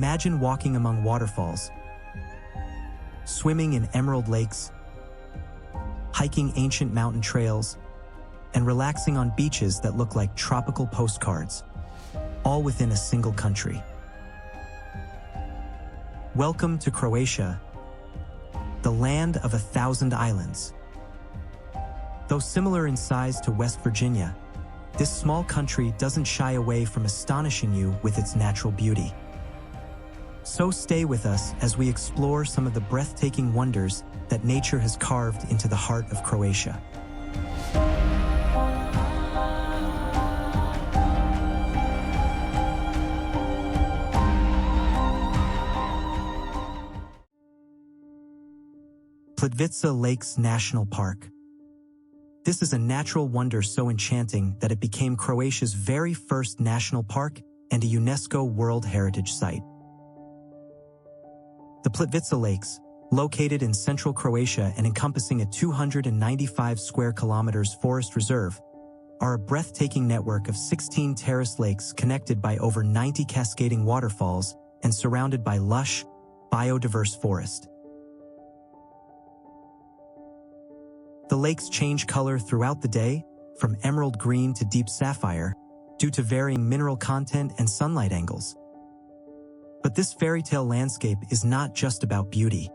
Imagine walking among waterfalls, swimming in emerald lakes, hiking ancient mountain trails, and relaxing on beaches that look like tropical postcards, all within a single country. Welcome to Croatia, the land of 1,000 islands. Though similar in size to West Virginia, this small country doesn't shy away from astonishing you with its natural beauty. So stay with us as we explore some of the breathtaking wonders that nature has carved into the heart of Croatia. Plitvice Lakes National Park. This is a natural wonder so enchanting that it became Croatia's very first national park and a UNESCO World Heritage Site. The Plitvice Lakes, located in central Croatia and encompassing a 295 square kilometers forest reserve, are a breathtaking network of 16 terraced lakes connected by over 90 cascading waterfalls and surrounded by lush, biodiverse forest. The lakes change color throughout the day, from emerald green to deep sapphire, due to varying mineral content and sunlight angles. But this fairy tale landscape is not just about beauty.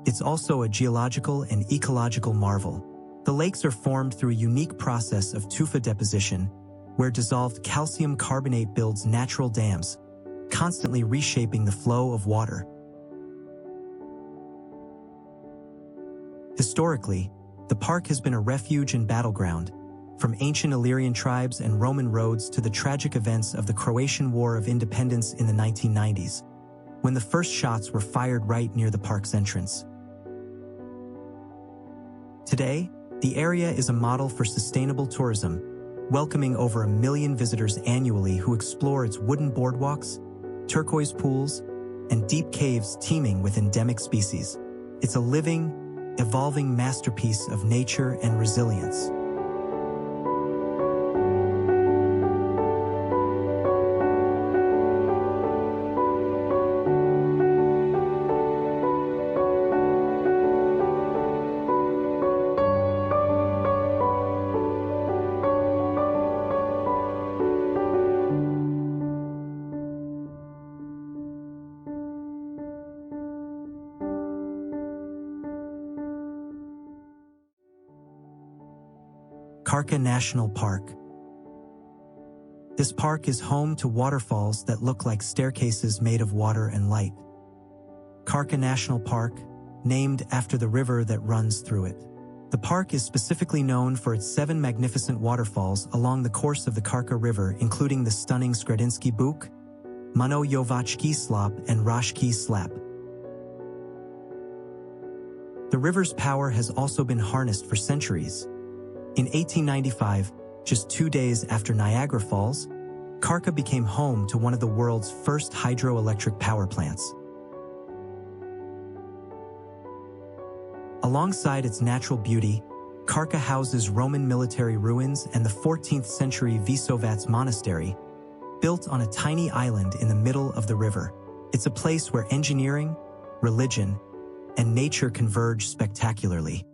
It's also a geological and ecological marvel. The lakes are formed through a unique process of tufa deposition, where dissolved calcium carbonate builds natural dams, constantly reshaping the flow of water. Historically, the park has been a refuge and battleground, from ancient Illyrian tribes and Roman roads to the tragic events of the Croatian War of Independence in the 1990s, when the first shots were fired right near the park's entrance. Today, the area is a model for sustainable tourism, welcoming over 1 million visitors annually who explore its wooden boardwalks, turquoise pools, and deep caves teeming with endemic species. It's a living, evolving masterpiece of nature and resilience. Krka National Park. This park is home to waterfalls that look like staircases made of water and light. Krka National Park, named after the river that runs through it. The park is specifically known for its 7 magnificent waterfalls along the course of the Krka River, including the stunning Sredinski Buk, Manojovački Slap, and Raški Slap. The river's power has also been harnessed for centuries. In 1895, just 2 days after Niagara Falls, Krka became home to one of the world's first hydroelectric power plants. Alongside its natural beauty, Krka houses Roman military ruins and the 14th century Visovac Monastery, built on a tiny island in the middle of the river. It's a place where engineering, religion, and nature converge spectacularly.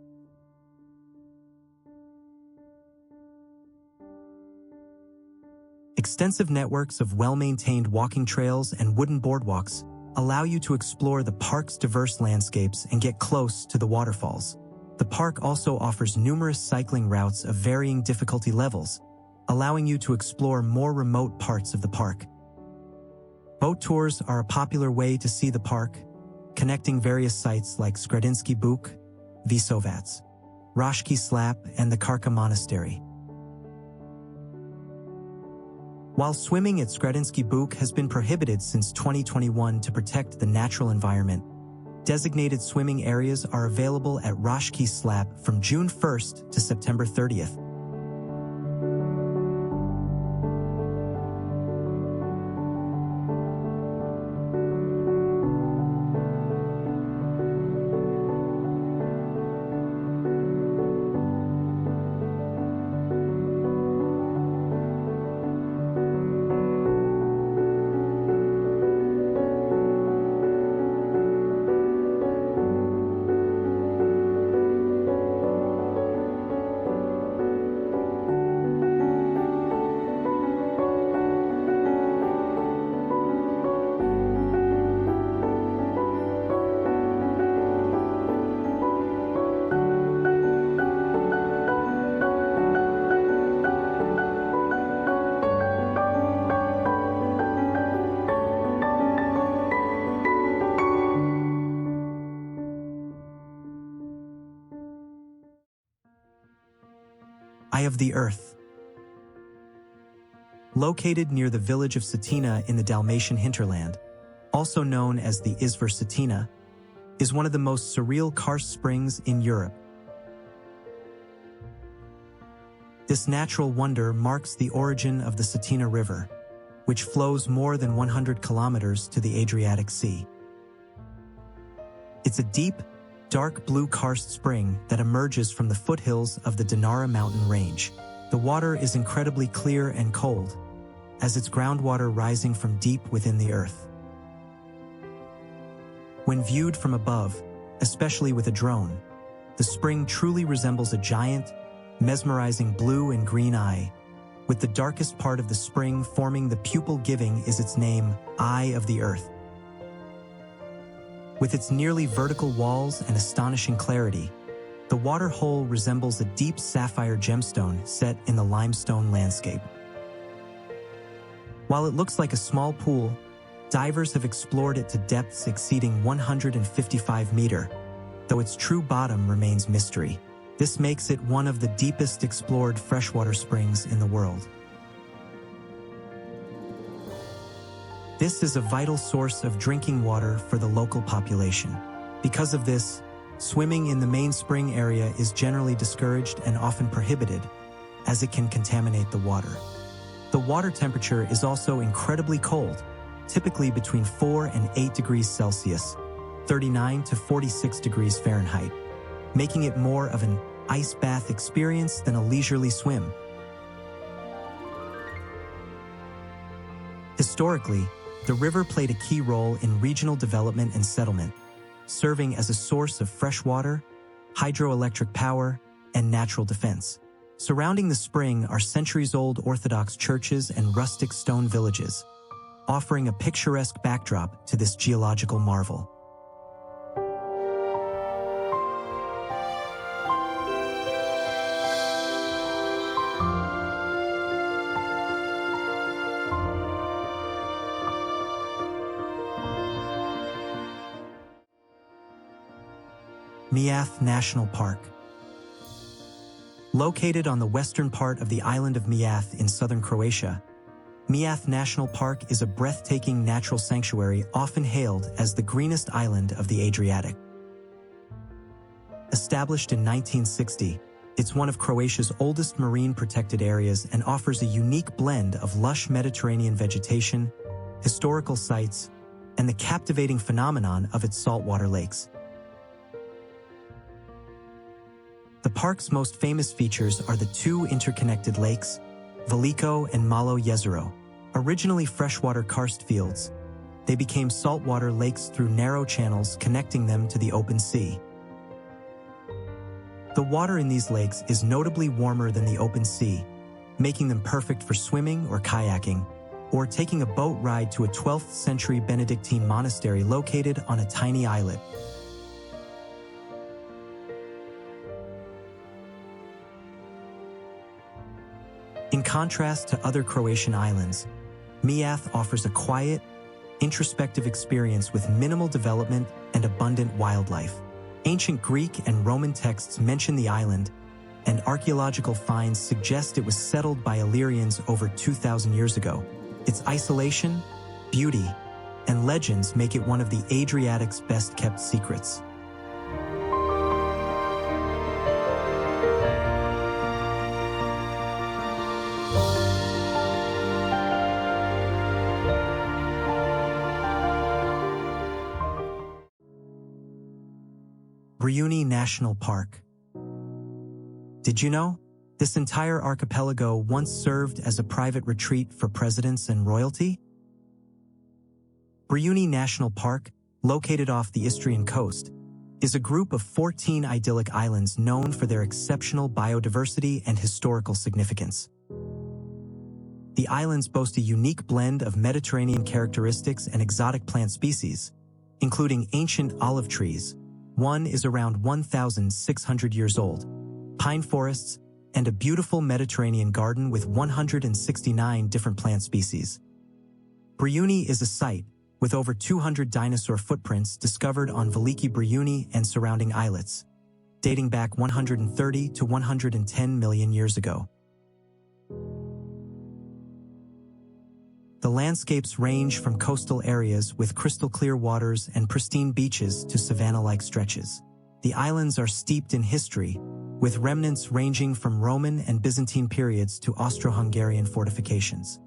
Extensive networks of well-maintained walking trails and wooden boardwalks allow you to explore the park's diverse landscapes and get close to the waterfalls. The park also offers numerous cycling routes of varying difficulty levels, allowing you to explore more remote parts of the park. Boat tours are a popular way to see the park, connecting various sites like Sredinski Buk, Visovac, Raški Slap, and the Krka Monastery. While swimming at Sredinski Buk has been prohibited since 2021 to protect the natural environment, designated swimming areas are available at Raški Slap from June 1st to September 30th. Eye of the Earth. Located near the village of Cetina in the Dalmatian hinterland, also known as the Izvor Cetina, is one of the most surreal karst springs in Europe. This natural wonder marks the origin of the Cetina River, which flows more than 100 kilometers to the Adriatic Sea. It's a deep, dark blue karst spring that emerges from the foothills of the Dinara mountain range. The water is incredibly clear and cold, as its groundwater rising from deep within the earth. When viewed from above, especially with a drone, the spring truly resembles a giant, mesmerizing blue and green eye, with the darkest part of the spring forming the pupil giving is its name, Eye of the Earth. With its nearly vertical walls and astonishing clarity, the water hole resembles a deep sapphire gemstone set in the limestone landscape. While it looks like a small pool, divers have explored it to depths exceeding 155 meters, though its true bottom remains mystery. This makes it one of the deepest explored freshwater springs in the world. This is a vital source of drinking water for the local population. Because of this, swimming in the main spring area is generally discouraged and often prohibited, as it can contaminate the water. The water temperature is also incredibly cold, typically between 4 and 8 degrees Celsius, 39 to 46 degrees Fahrenheit, making it more of an ice bath experience than a leisurely swim. Historically, the river played a key role in regional development and settlement, serving as a source of fresh water, hydroelectric power, and natural defense. Surrounding the spring are centuries-old Orthodox churches and rustic stone villages, offering a picturesque backdrop to this geological marvel. Mjlet National Park. Located on the western part of the island of Mjlet in southern Croatia, Mjlet National Park is a breathtaking natural sanctuary often hailed as the greenest island of the Adriatic. Established in 1960, it's one of Croatia's oldest marine protected areas and offers a unique blend of lush Mediterranean vegetation, historical sites, and the captivating phenomenon of its saltwater lakes. The park's most famous features are the two interconnected lakes, Veliko and Malo Jezero. Originally freshwater karst fields, they became saltwater lakes through narrow channels connecting them to the open sea. The water in these lakes is notably warmer than the open sea, making them perfect for swimming or kayaking, or taking a boat ride to a 12th century Benedictine monastery located on a tiny islet. In contrast to other Croatian islands, Mjlet offers a quiet, introspective experience with minimal development and abundant wildlife. Ancient Greek and Roman texts mention the island, and archaeological finds suggest it was settled by Illyrians over 2,000 years ago. Its isolation, beauty, and legends make it one of the Adriatic's best-kept secrets. Brijuni National Park. Did you know? This entire archipelago once served as a private retreat for presidents and royalty? Brijuni National Park, located off the Istrian coast, is a group of 14 idyllic islands known for their exceptional biodiversity and historical significance. The islands boast a unique blend of Mediterranean characteristics and exotic plant species, including ancient olive trees. One is around 1,600 years old, pine forests, and a beautiful Mediterranean garden with 169 different plant species. Brijuni is a site with over 200 dinosaur footprints discovered on Veliki Brijuni and surrounding islets, dating back 130 to 110 million years ago. The landscapes range from coastal areas with crystal-clear waters and pristine beaches to savanna-like stretches. The islands are steeped in history, with remnants ranging from Roman and Byzantine periods to Austro-Hungarian fortifications.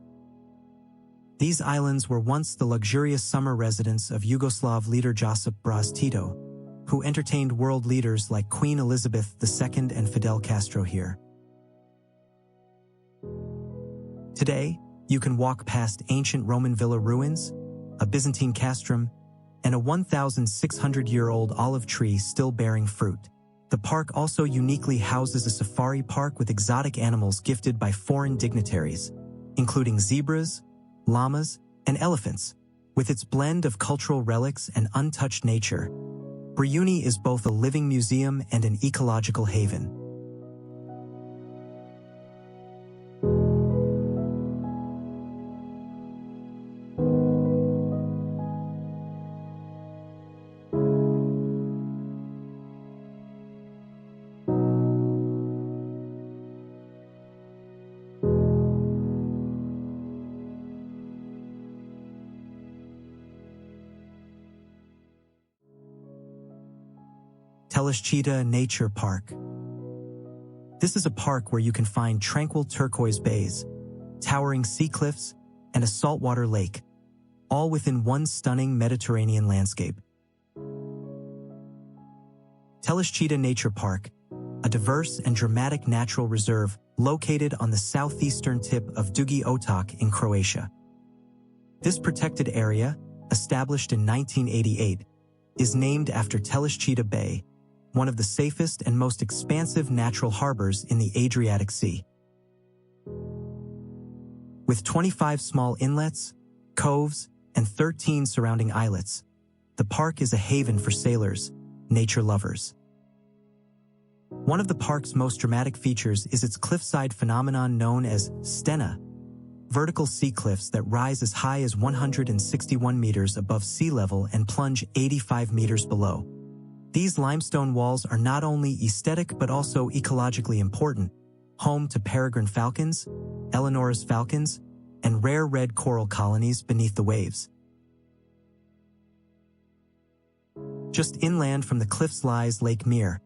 These islands were once the luxurious summer residence of Yugoslav leader Josip Broz Tito, who entertained world leaders like Queen Elizabeth II and Fidel Castro here. Today, you can walk past ancient Roman villa ruins, a Byzantine castrum, and a 1,600-year-old olive tree still bearing fruit. The park also uniquely houses a safari park with exotic animals gifted by foreign dignitaries, including zebras, llamas, and elephants. With its blend of cultural relics and untouched nature, Brijuni is both a living museum and an ecological haven. Telašćica Nature Park. This is a park where you can find tranquil turquoise bays, towering sea cliffs, and a saltwater lake, all within one stunning Mediterranean landscape. Telašćica Nature Park, a diverse and dramatic natural reserve located on the southeastern tip of Dugi Otok in Croatia. This protected area, established in 1988, is named after Telašćica Bay, one of the safest and most expansive natural harbors in the Adriatic Sea. With 25 small inlets, coves, and 13 surrounding islets, the park is a haven for sailors, nature lovers. One of the park's most dramatic features is its cliffside phenomenon known as stena, vertical sea cliffs that rise as high as 161 meters above sea level and plunge 85 meters below. These limestone walls are not only aesthetic but also ecologically important, home to peregrine falcons, Eleonora's falcons, and rare red coral colonies beneath the waves. Just inland from the cliffs lies Lake Mir,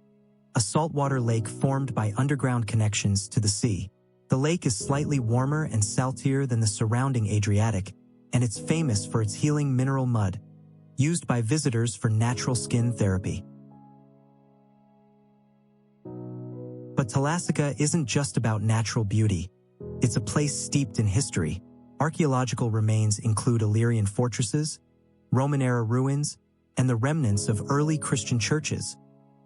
a saltwater lake formed by underground connections to the sea. The lake is slightly warmer and saltier than the surrounding Adriatic, and it's famous for its healing mineral mud, used by visitors for natural skin therapy. But Telašćica isn't just about natural beauty. It's a place steeped in history. Archaeological remains include Illyrian fortresses, Roman-era ruins, and the remnants of early Christian churches,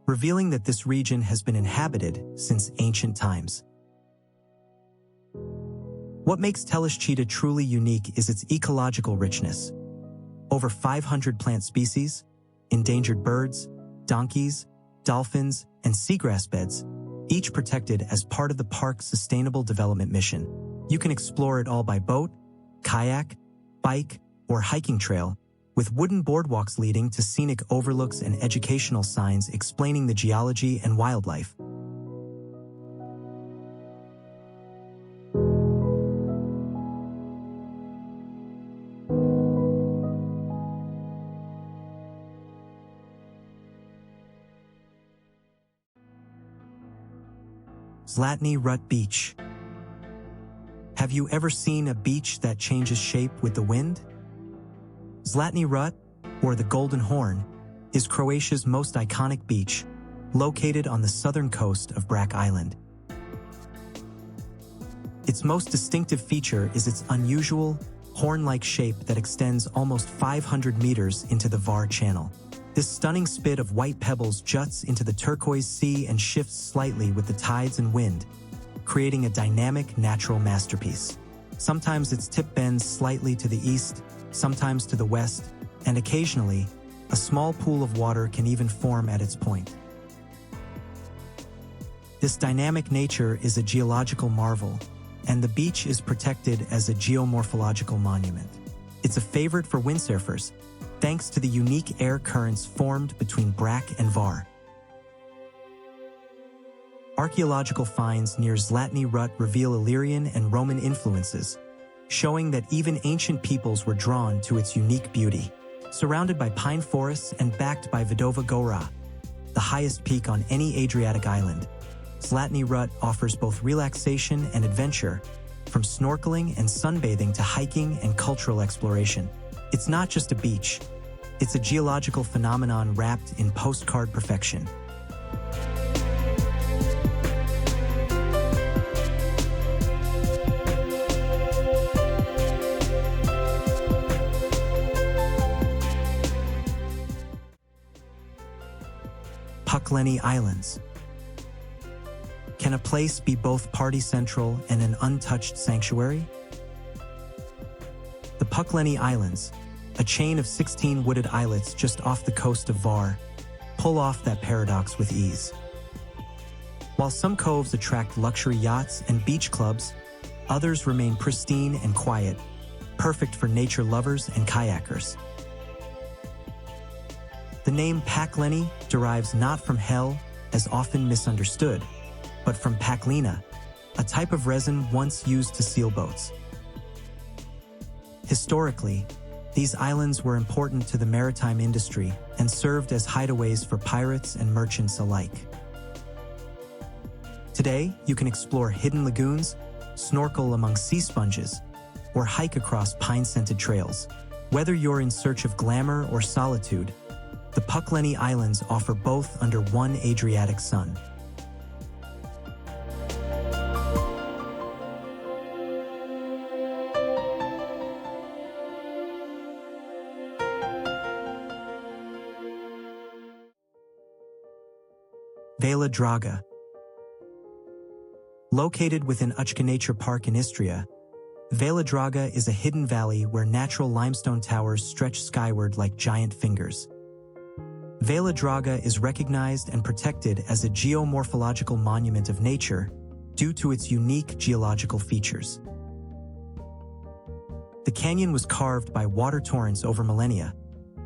revealing that this region has been inhabited since ancient times. What makes Telašćica truly unique is its ecological richness. Over 500 plant species, endangered birds, donkeys, dolphins, and seagrass beds, each protected as part of the park's sustainable development mission. You can explore it all by boat, kayak, bike, or hiking trail, with wooden boardwalks leading to scenic overlooks and educational signs explaining the geology and wildlife. Zlatni Rat Beach. Have you ever seen a beach that changes shape with the wind? Zlatni Rat, or the Golden Horn, is Croatia's most iconic beach, located on the southern coast of Brač Island. Its most distinctive feature is its unusual, horn-like shape that extends almost 500 meters into the Var Channel. This stunning spit of white pebbles juts into the turquoise sea and shifts slightly with the tides and wind, creating a dynamic natural masterpiece. Sometimes its tip bends slightly to the east, sometimes to the west, and occasionally, a small pool of water can even form at its point. This dynamic nature is a geological marvel, and the beach is protected as a geomorphological monument. It's a favorite for windsurfers, thanks to the unique air currents formed between Brač and Var. Archaeological finds near Zlatni Rat reveal Illyrian and Roman influences, showing that even ancient peoples were drawn to its unique beauty. Surrounded by pine forests and backed by Vidova Gora, the highest peak on any Adriatic island, Zlatni Rat offers both relaxation and adventure, from snorkeling and sunbathing to hiking and cultural exploration. It's not just a beach, it's a geological phenomenon wrapped in postcard perfection. Pakleni Islands. Can a place be both party central and an untouched sanctuary? The Pakleni Islands, a chain of 16 wooded islets just off the coast of Var, pull off that paradox with ease. While some coves attract luxury yachts and beach clubs, others remain pristine and quiet, perfect for nature lovers and kayakers. The name Pakleni derives not from hell, as often misunderstood, but from paklena, a type of resin once used to seal boats. Historically, these islands were important to the maritime industry and served as hideaways for pirates and merchants alike. Today, you can explore hidden lagoons, snorkel among sea sponges, or hike across pine-scented trails. Whether you're in search of glamour or solitude, the Pakleni Islands offer both under one Adriatic sun. Vela Draga. Located within Uchka Nature Park in Istria, Vela Draga is a hidden valley where natural limestone towers stretch skyward like giant fingers. Vela Draga is recognized and protected as a geomorphological monument of nature due to its unique geological features. The canyon was carved by water torrents over millennia,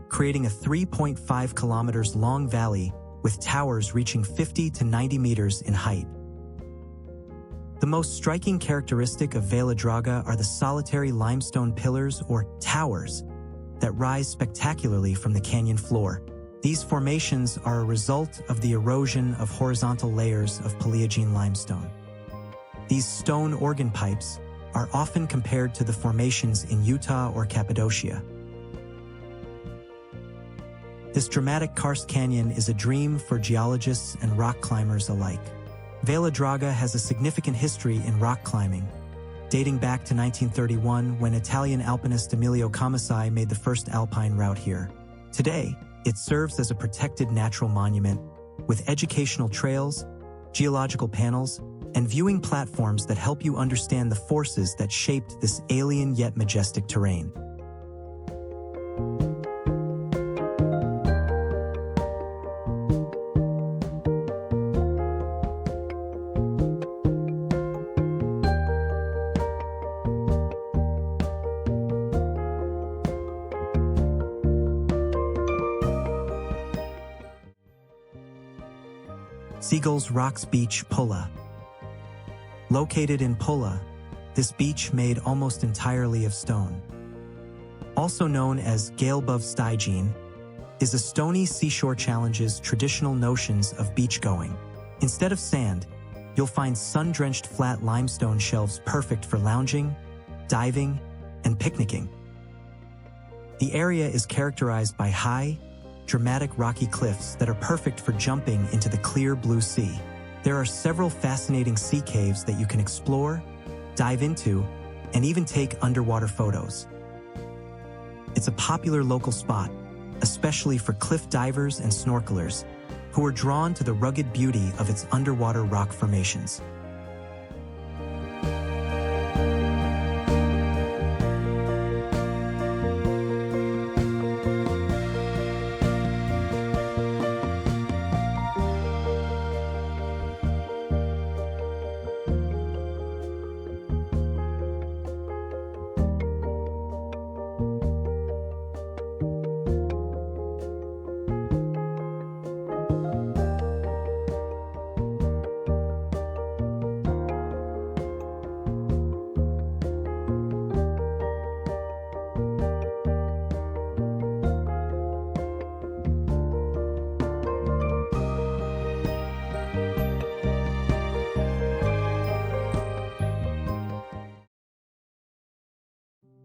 creating a 3.5 kilometers long valley with towers reaching 50 to 90 meters in height. The most striking characteristic of Vela Draga are the solitary limestone pillars or towers that rise spectacularly from the canyon floor. These formations are a result of the erosion of horizontal layers of Paleogene limestone. These stone organ pipes are often compared to the formations in Utah or Cappadocia. This dramatic karst canyon is a dream for geologists and rock climbers alike. Vela Draga has a significant history in rock climbing, dating back to 1931 when Italian alpinist Emilio Comasai made the first alpine route here. Today, it serves as a protected natural monument with educational trails, geological panels, and viewing platforms that help you understand the forces that shaped this alien yet majestic terrain. Seagull's Rocks Beach, Pula. Located in Pula, this beach made almost entirely of stone, also known as Galebov Stygene, is a stony seashore challenges traditional notions of beachgoing. Instead of sand, you'll find sun-drenched flat limestone shelves perfect for lounging, diving, and picnicking. The area is characterized by high, dramatic rocky cliffs that are perfect for jumping into the clear blue sea. There are several fascinating sea caves that you can explore, dive into, and even take underwater photos. It's a popular local spot, especially for cliff divers and snorkelers, who are drawn to the rugged beauty of its underwater rock formations.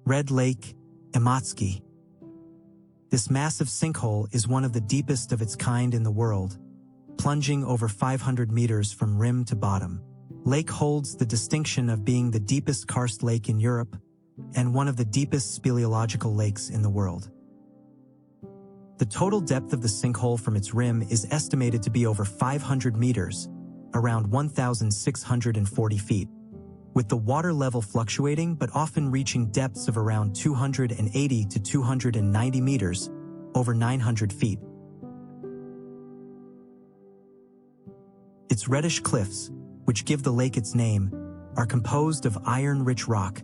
Red Lake Imotski. This massive sinkhole is one of the deepest of its kind in the world, plunging over 500 meters from rim to bottom. Lake holds the distinction of being the deepest karst lake in Europe and one of the deepest speleological lakes in the world. The total depth of the sinkhole from its rim is estimated to be over 500 meters, around 1,640 feet, with the water level fluctuating but often reaching depths of around 280 to 290 meters, over 900 feet. Its reddish cliffs, which give the lake its name, are composed of iron-rich rock,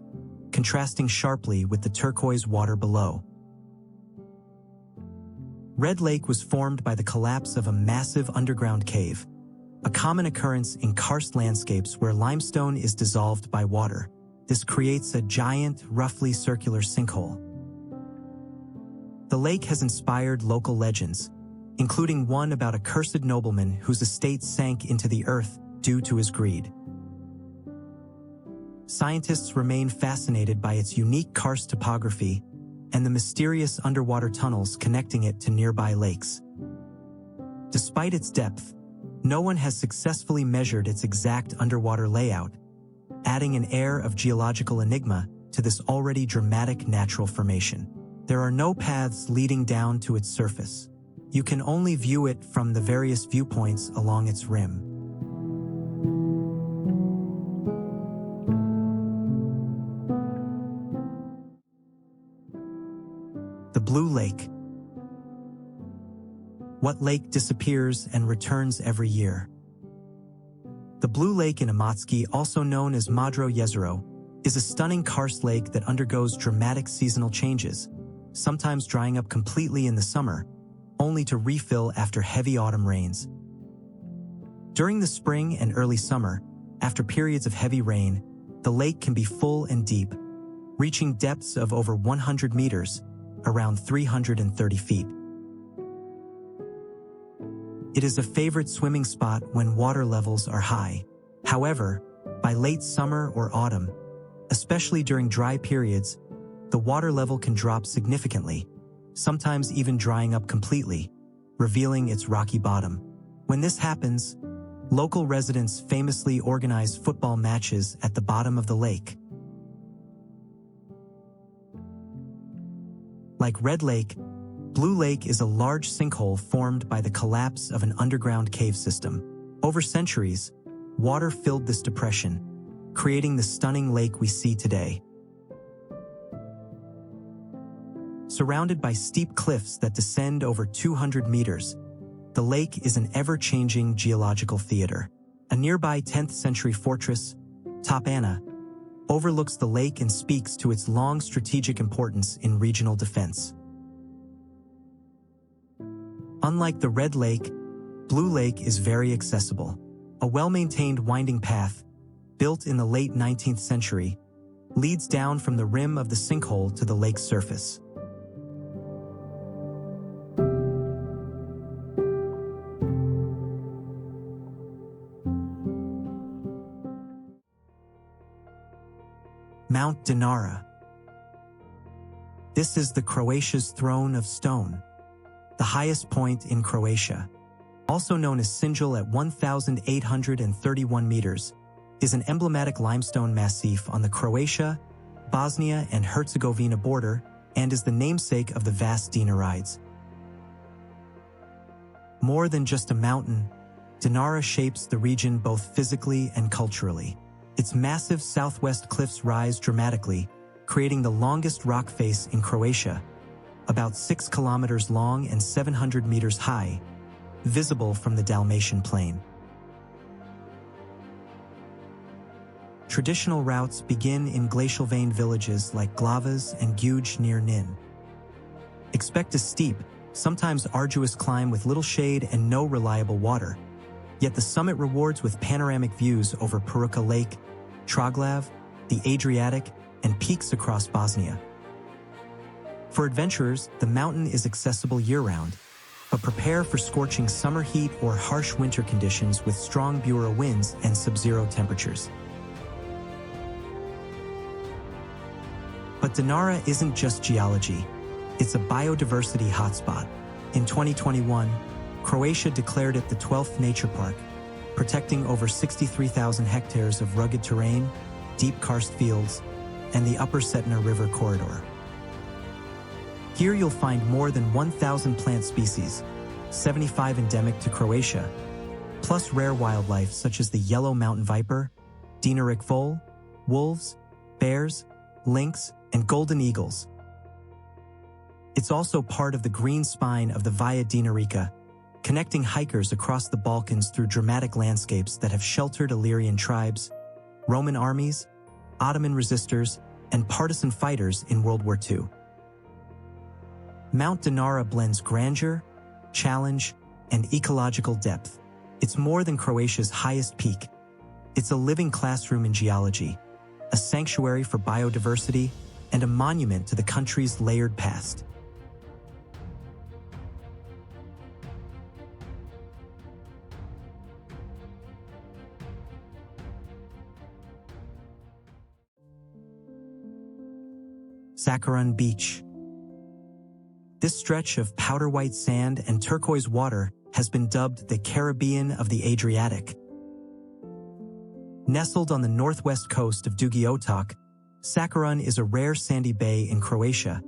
contrasting sharply with the turquoise water below. Red Lake was formed by the collapse of a massive underground cave, a common occurrence in karst landscapes where limestone is dissolved by water. This creates a giant, roughly circular sinkhole. The lake has inspired local legends, including one about a cursed nobleman whose estate sank into the earth due to his greed. Scientists remain fascinated by its unique karst topography and the mysterious underwater tunnels connecting it to nearby lakes. Despite its depth, no one has successfully measured its exact underwater layout, adding an air of geological enigma to this already dramatic natural formation. There are no paths leading down to its surface. You can only view it from the various viewpoints along its rim. The Blue Lake. What lake disappears and returns every year? The Blue Lake in Imotski, also known as Modro Jezero, is a stunning karst lake that undergoes dramatic seasonal changes, sometimes drying up completely in the summer, only to refill after heavy autumn rains. During the spring and early summer, after periods of heavy rain, the lake can be full and deep, reaching depths of over 100 meters, around 330 feet. It is a favorite swimming spot when water levels are high. However, by late summer or autumn, especially during dry periods, the water level can drop significantly, sometimes even drying up completely, revealing its rocky bottom. When this happens, local residents famously organize football matches at the bottom of the lake. Like Red Lake, Blue Lake is a large sinkhole formed by the collapse of an underground cave system. Over centuries, water filled this depression, creating the stunning lake we see today. Surrounded by steep cliffs that descend over 200 meters, the lake is an ever-changing geological theater. A nearby 10th century fortress, Top Anna, overlooks the lake and speaks to its long strategic importance in regional defense. Unlike the Red Lake, Blue Lake is very accessible. A well-maintained winding path, built in the late 19th century, leads down from the rim of the sinkhole to the lake's surface. Mount Dinara. This is the Croatia's throne of stone, the highest point in Croatia. Also known as Seagull at 1,831 meters, is an emblematic limestone massif on the Croatia, Bosnia and Herzegovina border and is the namesake of the vast Dinarides. More than just a mountain, Dinara shapes the region both physically and culturally. Its massive southwest cliffs rise dramatically, creating the longest rock face in Croatia, about 6 kilometers long and 700 meters high, visible from the Dalmatian Plain. Traditional routes begin in glacial veined villages like Glavas and Guj near Nin. Expect a steep, sometimes arduous climb with little shade and no reliable water, yet the summit rewards with panoramic views over Krka Lake, Troglav, the Adriatic, and peaks across Bosnia. For adventurers, the mountain is accessible year-round, but prepare for scorching summer heat or harsh winter conditions with strong Bura winds and sub-zero temperatures. But Dinara isn't just geology. It's a biodiversity hotspot. In 2021, Croatia declared it the 12th nature park, protecting over 63,000 hectares of rugged terrain, deep karst fields, and the upper Cetina River corridor. Here you'll find more than 1,000 plant species, 75 endemic to Croatia, plus rare wildlife such as the yellow mountain viper, Dinara vole, wolves, bears, lynx, and golden eagles. It's also part of the green spine of the Via Dinarica, connecting hikers across the Balkans through dramatic landscapes that have sheltered Illyrian tribes, Roman armies, Ottoman resistors, and partisan fighters in World War II. Mount Dinara blends grandeur, challenge, and ecological depth. It's more than Croatia's highest peak. It's a living classroom in geology, a sanctuary for biodiversity, and a monument to the country's layered past. Sakarun Beach. This stretch of powder white sand and turquoise water has been dubbed the Caribbean of the Adriatic. Nestled on the northwest coast of Dugi Otok, Sakarun is a rare sandy bay in Croatia,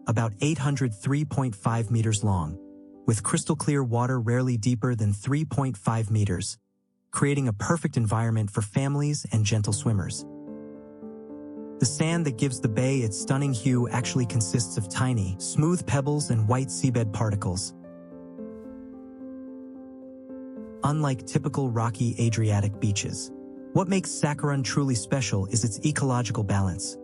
about 803.5 meters long, with crystal clear water rarely deeper than 3.5 meters, creating a perfect environment for families and gentle swimmers. The sand that gives the bay its stunning hue actually consists of tiny, smooth pebbles and white seabed particles. Unlike typical rocky Adriatic beaches, what makes Sakarun truly special is its ecological balance.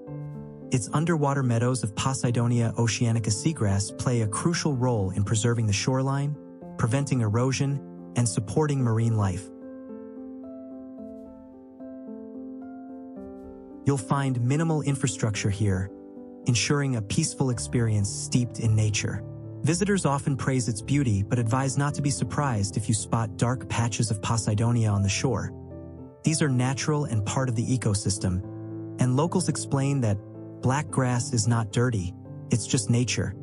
Its underwater meadows of Posidonia oceanica seagrass play a crucial role in preserving the shoreline, preventing erosion, and supporting marine life. You'll find minimal infrastructure here, ensuring a peaceful experience steeped in nature. Visitors often praise its beauty but advise not to be surprised if you spot dark patches of Posidonia on the shore. These are natural and part of the ecosystem, and locals explain that black grass is not dirty, it's just nature.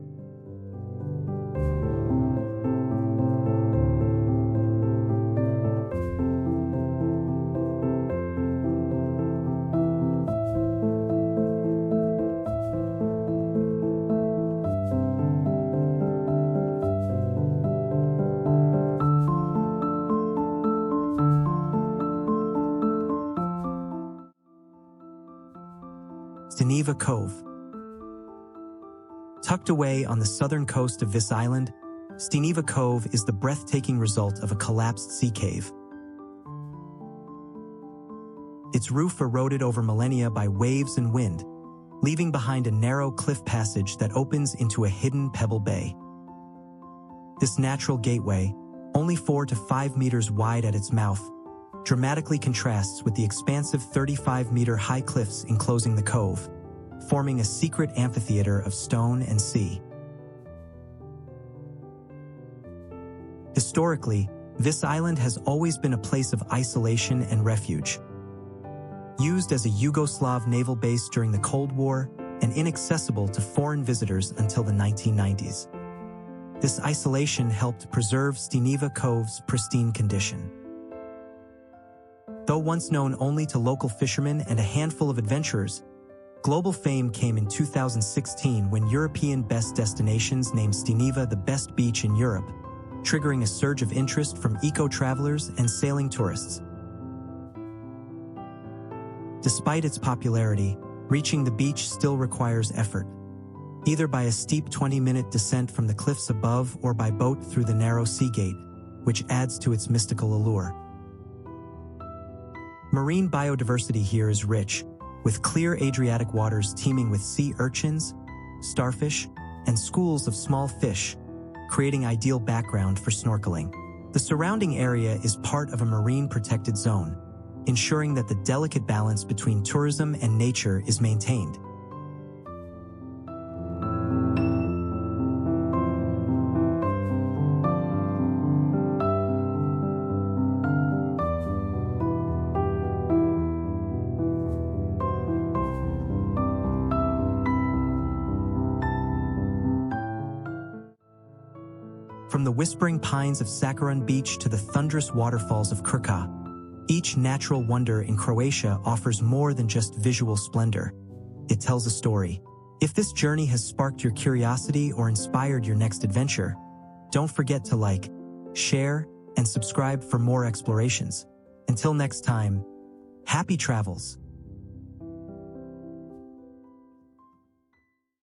Stiniva Cove. Tucked away on the southern coast of this island, Stiniva Cove is the breathtaking result of a collapsed sea cave. Its roof eroded over millennia by waves and wind, leaving behind a narrow cliff passage that opens into a hidden pebble bay. This natural gateway, only 4 to 5 meters wide at its mouth, dramatically contrasts with the expansive 35-meter-high cliffs enclosing the cove, forming a secret amphitheater of stone and sea. Historically, this island has always been a place of isolation and refuge. Used as a Yugoslav naval base during the Cold War and inaccessible to foreign visitors until the 1990s. This isolation helped preserve Stiniva Cove's pristine condition. Though once known only to local fishermen and a handful of adventurers, global fame came in 2016 when European Best Destinations named Stiniva the best beach in Europe, triggering a surge of interest from eco-travelers and sailing tourists. Despite its popularity, reaching the beach still requires effort, either by a steep 20-minute descent from the cliffs above or by boat through the narrow sea gate, which adds to its mystical allure. Marine biodiversity here is rich, with clear Adriatic waters teeming with sea urchins, starfish, and schools of small fish, creating ideal background for snorkeling. The surrounding area is part of a marine protected zone, ensuring that the delicate balance between tourism and nature is maintained. From the whispering pines of Sakarun Beach to the thunderous waterfalls of Krka, each natural wonder in Croatia offers more than just visual splendor. It tells a story. If this journey has sparked your curiosity or inspired your next adventure, don't forget to like, share, and subscribe for more explorations. Until next time, happy travels!